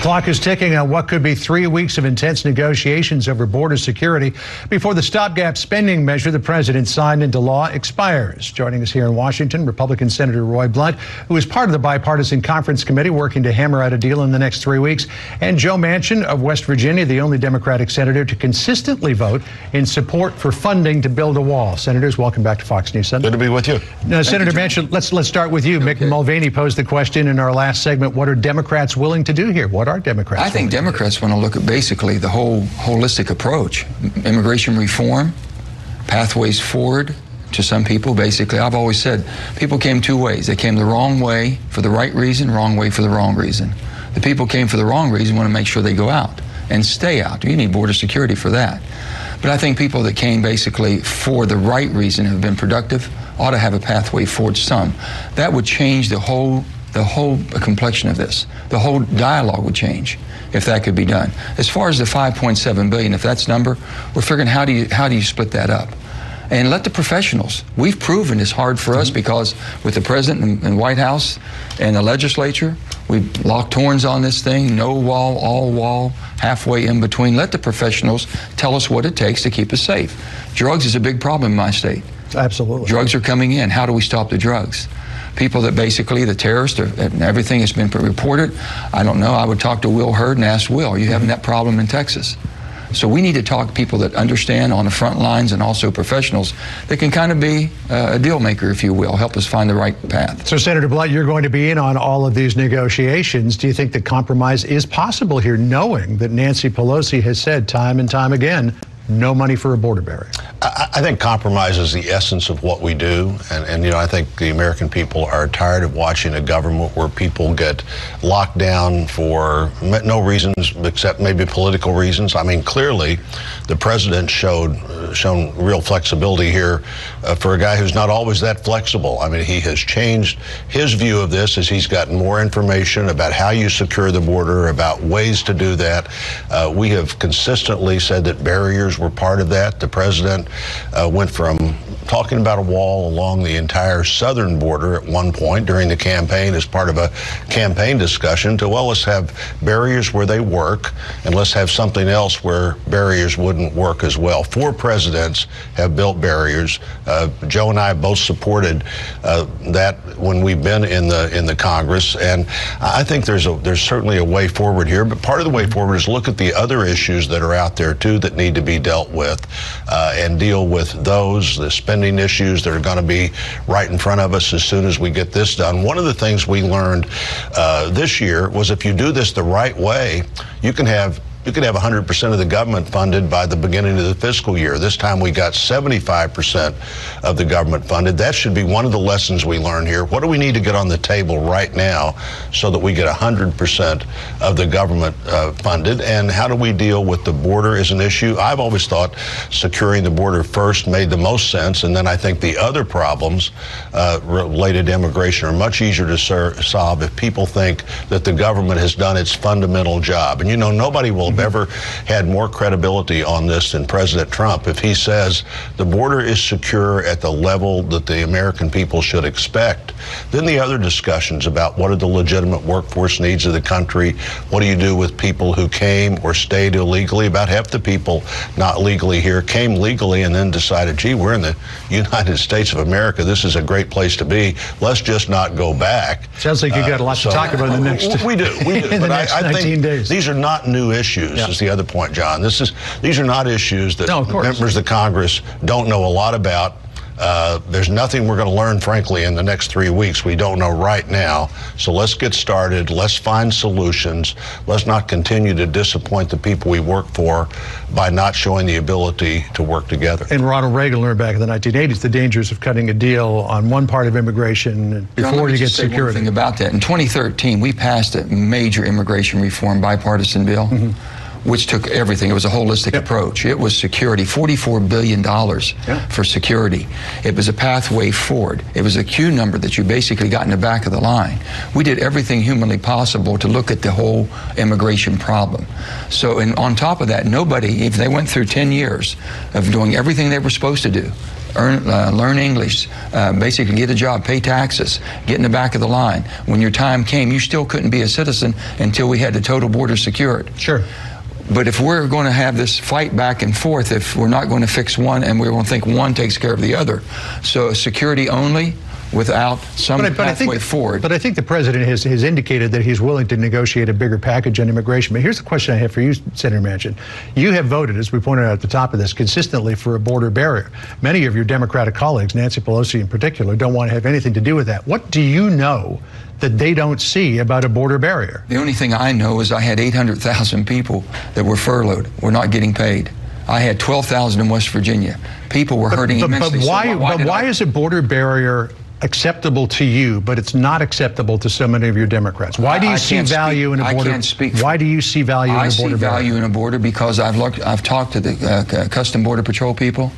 clock is ticking on what could be 3 weeks of intense negotiations over border security before the stopgap spending measure the president signed into law expires. Joining us here in Washington, Republican Senator Roy Blunt, who is part of the bipartisan conference committee working to hammer out a deal in the next 3 weeks, and Joe Manchin of West Virginia, the only Democratic senator to consistently vote in support for funding to build a wall. Senators, welcome back to Fox News Sunday. Good to be with you. Now, Senator Manchin, let's start with you. Mick Mulvaney posed the question in our last segment: what are Democrats willing to do here? What are Democrats? I think Democrats want to look at basically the whole holistic approach. Immigration reform, pathways forward to some people. Basically, I've always said people came two ways. They came the wrong way for the right reason, wrong way for the wrong reason. The people came for the wrong reason want to make sure they go out and stay out. You need border security for that. But I think people that came basically for the right reason have been productive, ought to have a pathway forward some. That would change the whole complexion of this. The whole dialogue would change if that could be done. As far as the $5.7 billion, if that's number, we're figuring how do you split that up? And let the professionals. We've proven it's hard for us because with the president and White House and the legislature, we've locked horns on this thing, no wall, all wall, halfway in between. Let the professionals tell us what it takes to keep us safe. Drugs is a big problem in my state. Absolutely. Drugs are coming in. How do we stop the drugs? People that basically, the terrorists, and everything has been reported. I don't know. I would talk to Will Hurd and ask Will, are you having that problem in Texas? So we need to talk to people that understand on the front lines and also professionals that can kind of be a deal maker, if you will, help us find the right path. So, Senator Blunt, you're going to be in on all of these negotiations. Do you think that compromise is possible here, knowing that Nancy Pelosi has said time and time again, no money for a border barrier? I think compromise is the essence of what we do. And you know, I think the American people are tired of watching a government where people get locked down for no reasons except maybe political reasons. I mean, clearly, the president shown real flexibility here for a guy who's not always that flexible. I mean, he has changed his view of this as he's gotten more information about how you secure the border, about ways to do that. We have consistently said that barriers were part of that. The president went from talking about a wall along the entire southern border at one point during the campaign as part of a campaign discussion to, well, let's have barriers where they work and let's have something else where barriers wouldn't work as well. 4 presidents have built barriers. Joe and I both supported that when we've been in the Congress, and I think there's certainly a way forward here, but part of the way forward is look at the other issues that are out there too that need to be dealt with and deal with those, the spending issues that are going to be right in front of us as soon as we get this done. One of the things we learned this year was if you do this the right way, you can have 100% of the government funded by the beginning of the fiscal year. This time we got 75% of the government funded. That should be one of the lessons we learn here. What do we need to get on the table right now so that we get 100% of the government funded? And how do we deal with the border as an issue? I've always thought securing the border first made the most sense, and then I think the other problems related to immigration are much easier to solve if people think that the government has done its fundamental job. And you know, nobody will have ever had more credibility on this than President Trump if he says the border is secure at the level that the American people should expect. Then the other discussions about what are the legitimate workforce needs of the country, what do you do with people who came or stayed illegally? About half the people not legally here came legally and then decided, gee, we're in the United States of America, this is a great place to be, let's just not go back. Sounds like you've got a lot to talk about in the next we do in the next 19 days. These are not new issues. Is the other point, John. These are not issues that members of Congress don't know a lot about. There's nothing we're going to learn, frankly, in the next 3 weeks. We don't know right now. So let's get started. Let's find solutions. Let's not continue to disappoint the people we work for by not showing the ability to work together. And Ronald Reagan learned back in the 1980s the dangers of cutting a deal on one part of immigration before you get security. One thing about that. In 2013, we passed a major immigration reform bipartisan bill. Which took everything. It was a holistic approach. It was security, $44 billion for security. It was a pathway forward. It was a queue number that you basically got in the back of the line. We did everything humanly possible to look at the whole immigration problem. So, and on top of that, nobody, if they went through 10 years of doing everything they were supposed to do, learn English, basically get a job, pay taxes, get in the back of the line. When your time came, you still couldn't be a citizen until we had the total border secured. Sure. But if we're going to have this fight back and forth, if we're not going to fix one and we're going to think one takes care of the other, so security only, without some pathway forward. But I think the president has indicated that he's willing to negotiate a bigger package on immigration. But here's the question I have for you, Senator Manchin. You have voted, as we pointed out at the top of this, consistently for a border barrier. Many of your Democratic colleagues, Nancy Pelosi in particular, don't want to have anything to do with that. What do you know that they don't see about a border barrier? The only thing I know is I had 800,000 people that were furloughed, were not getting paid. I had 12,000 in West Virginia. People were hurting immensely. But why is a border barrier acceptable to you, but it's not acceptable to so many of your Democrats? Why do you see value in a border? I can't speak. Why do you see value in a border barrier? I see value in a border because I've talked to the Custom Border Patrol people,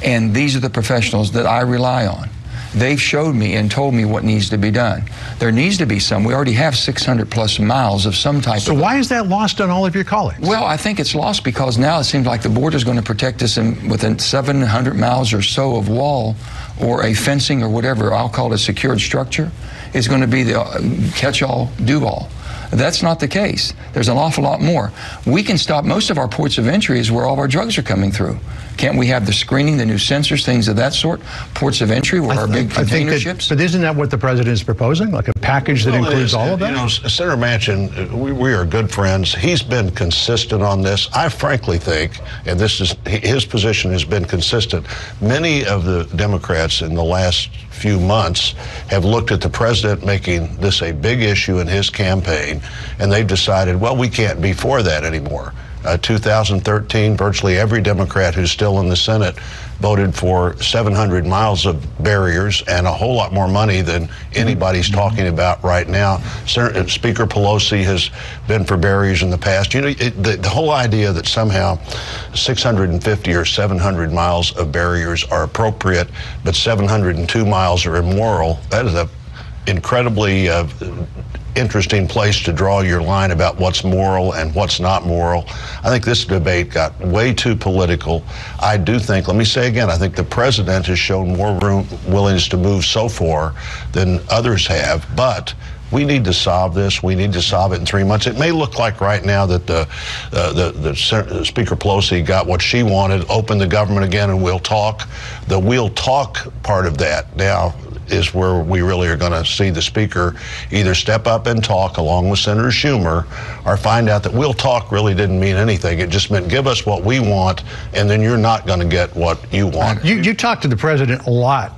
and these are the professionals that I rely on. They've showed me and told me what needs to be done. There needs to be some. We already have 600 plus miles of some type of... So why is that lost on all of your colleagues? Well, I think it's lost because now it seems like the border is going to protect us within 700 miles or so of wall or a fencing or whatever, I'll call it a secured structure, is going to be the catch-all, do-all. That's not the case. There's an awful lot more. We can stop most of our ports of entry is where all of our drugs are coming through. Can't we have the screening, the new sensors, things of that sort? Ports of entry where our big container ships? But isn't that what the president is proposing? Like a package that includes all of that? You know, Senator Manchin, we are good friends. He's been consistent on this. I frankly think, and this is his position has been consistent, many of the Democrats in the last few months have looked at the president making this a big issue in his campaign, and they've decided, well, we can't be for that anymore. 2013, virtually every Democrat who's still in the Senate voted for 700 miles of barriers and a whole lot more money than anybody's talking about right now. Speaker Pelosi has been for barriers in the past. You know, the whole idea that somehow 650 or 700 miles of barriers are appropriate, but 702 miles are immoral, that is a incredibly interesting place to draw your line about what's moral and what's not moral. I think this debate got way too political. I do think, let me say again, I think the president has shown more willingness to move so far than others have, but we need to solve this. We need to solve it in 3 months. It may look like right now that the Speaker Pelosi got what she wanted, open the government again and we'll talk. The we'll talk part of that now is where we really are going to see the Speaker either step up and talk along with Senator Schumer or find out that we'll talk really didn't mean anything. It just meant give us what we want and then you're not going to get what you want. You talked to the president a lot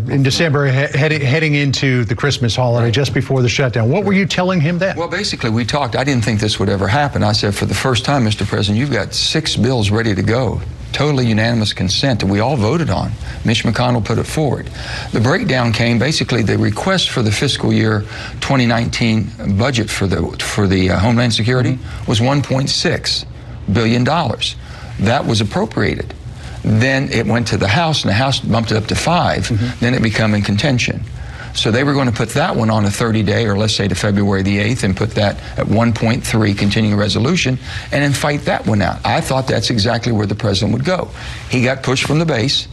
in December heading into the Christmas holiday just before the shutdown. What were you telling him then? Well, basically we talked. I didn't think this would ever happen. I said, for the first time, Mr. President, you've got 6 bills ready to go. Totally unanimous consent that we all voted on. Mitch McConnell put it forward. The breakdown came, basically the request for the fiscal year 2019 budget for the Homeland Security was $1.6 billion. That was appropriated. Then it went to the House, and the House bumped it up to 5. Then it became in contention. So they were going to put that one on a 30-day, or let's say to February the 8th, and put that at 1.3 continuing resolution, and then fight that one out. I thought that's exactly where the president would go. He got pushed from the base.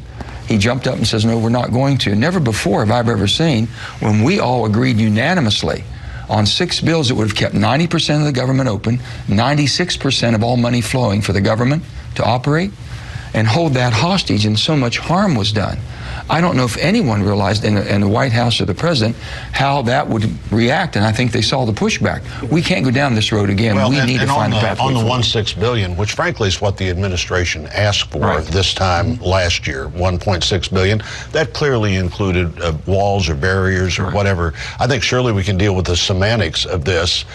He jumped up and says, no, we're not going to. Never before have I ever seen when we all agreed unanimously on 6 bills that would have kept 90% of the government open, 96% of all money flowing for the government to operate, and hold that hostage, and so much harm was done. I don't know if anyone realized in the White House or the president how that would react, and I think they saw the pushback. We can't go down this road again. Well, we need to find a pathway on the forward. $1.6 billion, which frankly is what the administration asked for this time last year, $1.6 billion. That clearly included walls or barriers or whatever. I think surely we can deal with the semantics of this,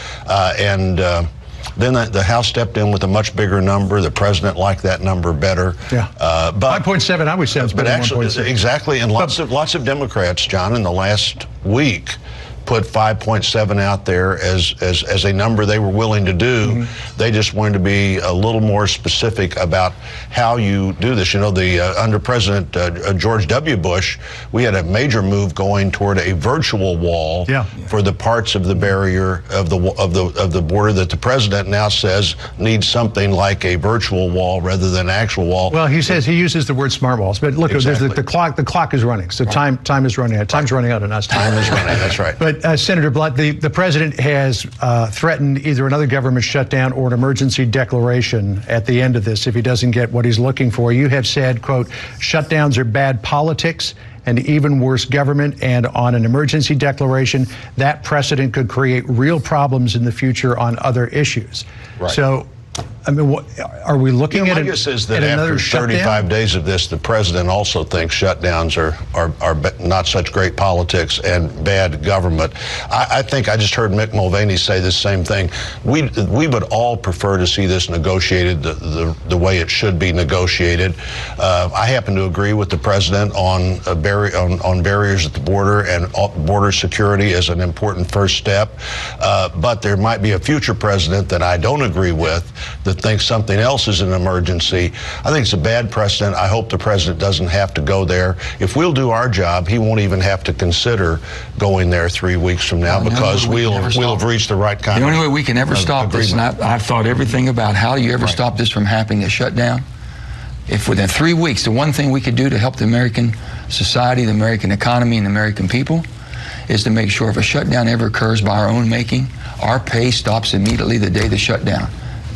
then the House stepped in with a much bigger number. The president liked that number better. Yeah. But 5.7, I would say it's better than 1.6. Exactly, and lots of Democrats, John, in the last week put 5.7 out there as a number they were willing to do. They just wanted to be a little more specific about how you do this. You know, under President George W. Bush, we had a major move going toward a virtual wall for the parts of the barrier of the border that the president now says needs something like a virtual wall rather than an actual wall. Well, he says he uses the word smart walls, but look, there's the clock is running, so time is running out. Time's running out on us. Time is running. That's right. But Senator Blunt, the president has threatened either another government shutdown or an emergency declaration at the end of this if he doesn't get what he's looking for. You have said, quote, shutdowns are bad politics and even worse government, and on an emergency declaration, that precedent could create real problems in the future on other issues. Right. So, I mean, are we looking at? My guess is that after 35 days of this, the president also thinks shutdowns are not such great politics and bad government. I think I just heard Mick Mulvaney say the same thing. We would all prefer to see this negotiated the way it should be negotiated. I happen to agree with the president on barriers at the border and border security as an important first step. But there might be a future president that I don't agree with that thinks something else is an emergency. I think it's a bad precedent. I hope the president doesn't have to go there. If we'll do our job, he won't even have to consider going there 3 weeks from now because we'll have reached the right kind of. The only way we can ever stop this, and I've thought everything about how do you ever stop this from happening, a shutdown. If within 3 weeks, the one thing we could do to help the American society, the American economy, and the American people is to make sure if a shutdown ever occurs by our own making, our pay stops immediately the day the shutdown.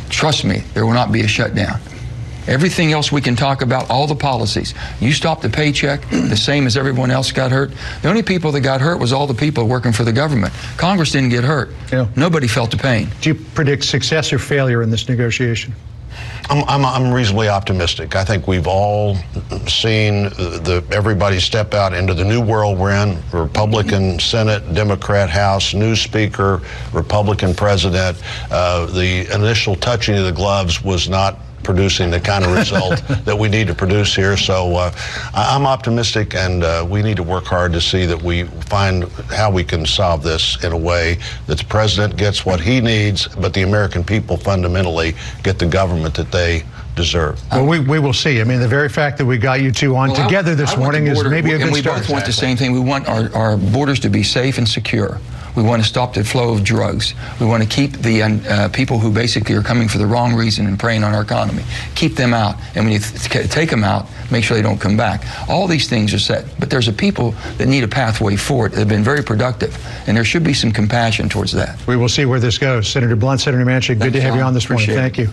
Trust me, there will not be a shutdown. Everything else we can talk about, all the policies. You stop the paycheck, the same as everyone else got hurt. The only people that got hurt was all the people working for the government. Congress didn't get hurt. Yeah. Nobody felt the pain. Do you predict success or failure in this negotiation? I'm reasonably optimistic. I think we've all seen everybody step out into the new world we're in. Republican Senate, Democrat House, new Speaker, Republican President. The initial touching of the gloves was not producing the kind of result that we need to produce here. So I'm optimistic, and we need to work hard to see that we find how we can solve this in a way that the president gets what he needs, but the American people fundamentally get the government that they deserve. Well, we will see. I mean, the very fact that we got you two on together this morning is maybe a good start. And we both want the same thing. We want our borders to be safe and secure. We want to stop the flow of drugs. We want to keep the people who basically are coming for the wrong reason and preying on our economy. Keep them out. And when you take them out, make sure they don't come back. All these things are set. But there's a people that need a pathway forward that have been very productive. And there should be some compassion towards that. We will see where this goes. Senator Blunt, Senator Manchin, good to have you on this morning. Thank you.